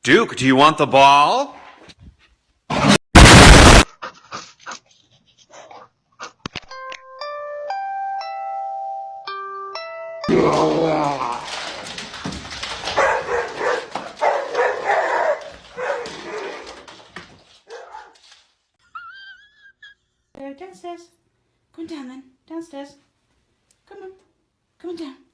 Duke, do you want the ball? Downstairs. Come on down then. Downstairs. Come on. Come on down.